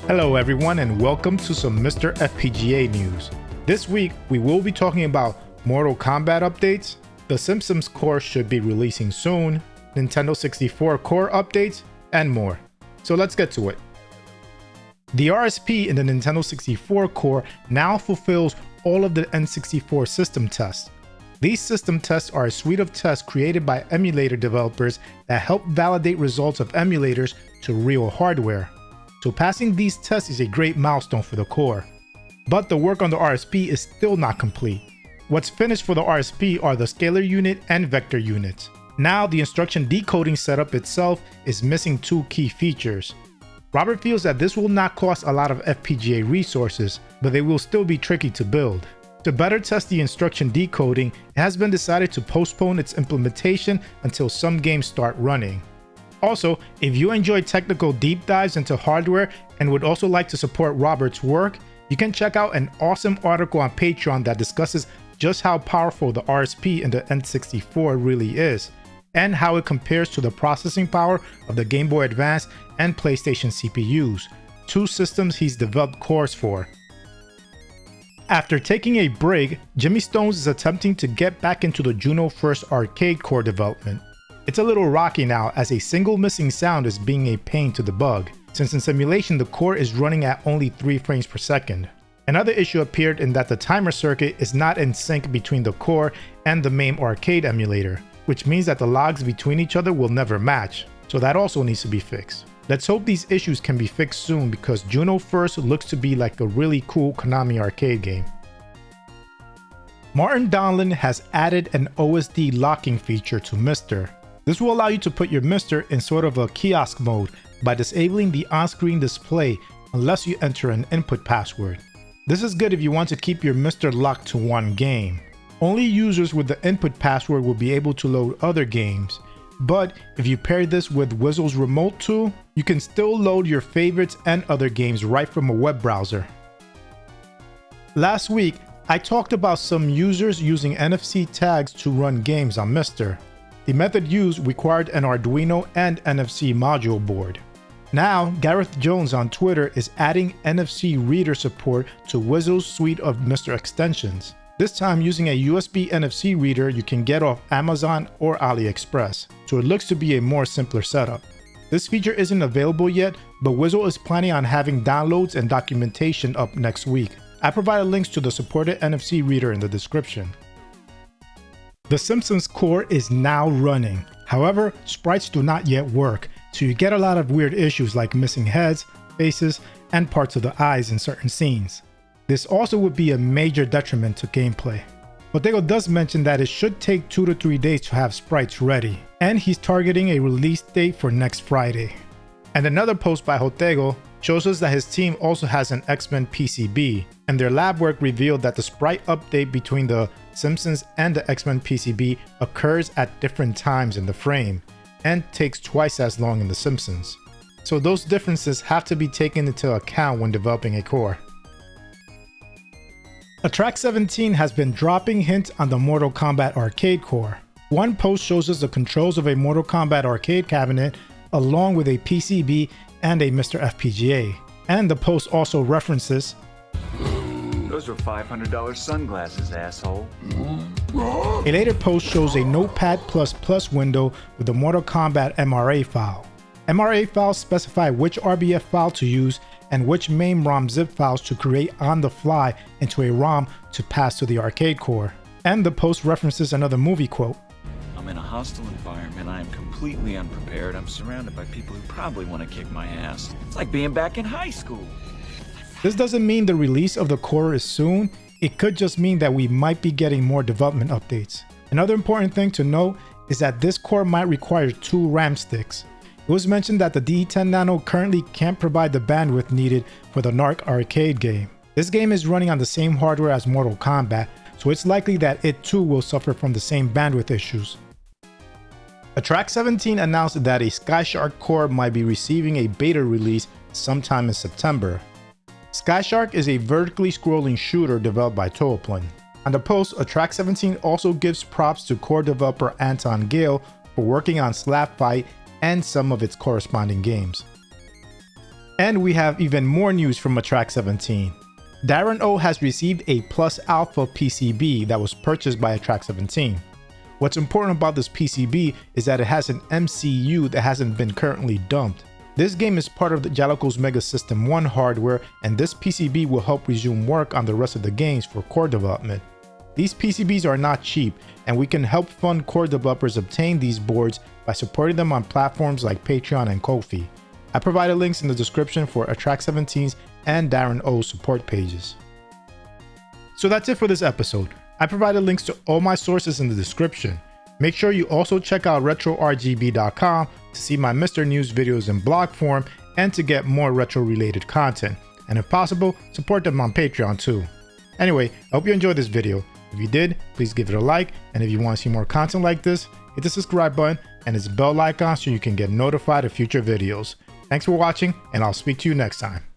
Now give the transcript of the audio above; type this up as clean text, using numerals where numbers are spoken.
Hello everyone and welcome to some MiSTer FPGA news. This week we will be talking about Mortal Kombat updates, the Simpsons core should be releasing soon, Nintendo 64 core updates, and more. So let's get to it. The RSP in the Nintendo 64 core now fulfills all of the N64 system tests. These system tests are a suite of tests created by emulator developers that help validate results of emulators to real hardware. So passing these tests is a great milestone for the core. But the work on the RSP is still not complete. What's finished for the RSP are the scalar unit and vector units. Now the instruction decoding setup itself is missing two key features. Robert feels that this will not cost a lot of FPGA resources, but they will still be tricky to build. To better test the instruction decoding, it has been decided to postpone its implementation until some games start running. Also, if you enjoy technical deep dives into hardware and would also like to support Robert's work, you can check out an awesome article on Patreon that discusses just how powerful the RSP in the N64 really is, and how it compares to the processing power of the Game Boy Advance and PlayStation CPUs, two systems he's developed cores for. After taking a break, Jimmy Stones is attempting to get back into the Juno First arcade core development. It's a little rocky now as a single missing sound is being a pain to debug, since in simulation the core is running at only 3 frames per second. Another issue appeared in that the timer circuit is not in sync between the core and the MAME arcade emulator, which means that the logs between each other will never match, so that also needs to be fixed. Let's hope these issues can be fixed soon because Juno First looks to be like a really cool Konami arcade game. Martin Donlin has added an OSD locking feature to MiSTer. This will allow you to put your MiSTer in sort of a kiosk mode by disabling the on-screen display unless you enter an input password. This is good if you want to keep your MiSTer locked to one game. Only users with the input password will be able to load other games, but if you pair this with Wizzle's remote tool, you can still load your favorites and other games right from a web browser. Last week, I talked about some users using NFC tags to run games on MiSTer. The method used required an Arduino and NFC module board. Now, Gareth Jones on Twitter is adding NFC Reader Support to Wizzle's suite of MiSTer extensions. This time using a USB NFC reader you can get off Amazon or AliExpress, so it looks to be a more simpler setup. This feature isn't available yet, but Wizzle is planning on having downloads and documentation up next week. I provided links to the supported NFC reader in the description. The Simpsons core is now running. However, sprites do not yet work, so you get a lot of weird issues like missing heads, faces, and parts of the eyes in certain scenes. This also would be a major detriment to gameplay. Hotego does mention that it should take 2 to 3 days to have sprites ready, and he's targeting a release date for next Friday. And another post by Hotego shows us that his team also has an X-Men PCB, and their lab work revealed that the sprite update between the Simpsons and the X-Men PCB occurs at different times in the frame, and takes twice as long in the Simpsons. So those differences have to be taken into account when developing a core. Track 17 has been dropping hints on the Mortal Kombat arcade core. One post shows us the controls of a Mortal Kombat arcade cabinet along with a PCB and a MiSTer FPGA. And the post also references, "Those were $500 sunglasses, asshole." A later post shows a Notepad++ window with the Mortal Kombat MRA file. MRA files specify which RBF file to use and which MAME ROM zip files to create on the fly into a ROM to pass to the arcade core. And the post references another movie quote. "I'm in a hostile environment. I am completely unprepared. I'm surrounded by people who probably want to kick my ass. It's like being back in high school." This doesn't mean the release of the core is soon. It could just mean that we might be getting more development updates. Another important thing to note is that this core might require 2 RAM sticks. It was mentioned that the D10 Nano currently can't provide the bandwidth needed for the Narc arcade game. This game is running on the same hardware as Mortal Kombat, so it's likely that it too will suffer from the same bandwidth issues. Track 17 announced that a SkyShark core might be receiving a beta release sometime in September. SkyShark is a vertically scrolling shooter developed by Toaplan. On the post, Track 17 also gives props to core developer Anton Gale for working on Slap Fight and some of its corresponding games. And we have even more news from Track 17. Darren O has received a Plus Alpha PCB that was purchased by Track 17. What's important about this PCB is that it has an MCU that hasn't been currently dumped. This game is part of the Jaleco's Mega System 1 hardware, and this PCB will help resume work on the rest of the games for core development. These PCBs are not cheap, and we can help fund core developers obtain these boards by supporting them on platforms like Patreon and Ko-fi. I provided links in the description for Track 17's and Darren O's support pages. So that's it for this episode. I provided links to all my sources in the description. Make sure you also check out RetroRGB.com to see my MiSTer News videos in blog form and to get more retro related content. And if possible, support them on Patreon too. Anyway, I hope you enjoyed this video. If you did, please give it a like, and if you want to see more content like this, hit the subscribe button and its bell icon so you can get notified of future videos. Thanks for watching, and I'll speak to you next time.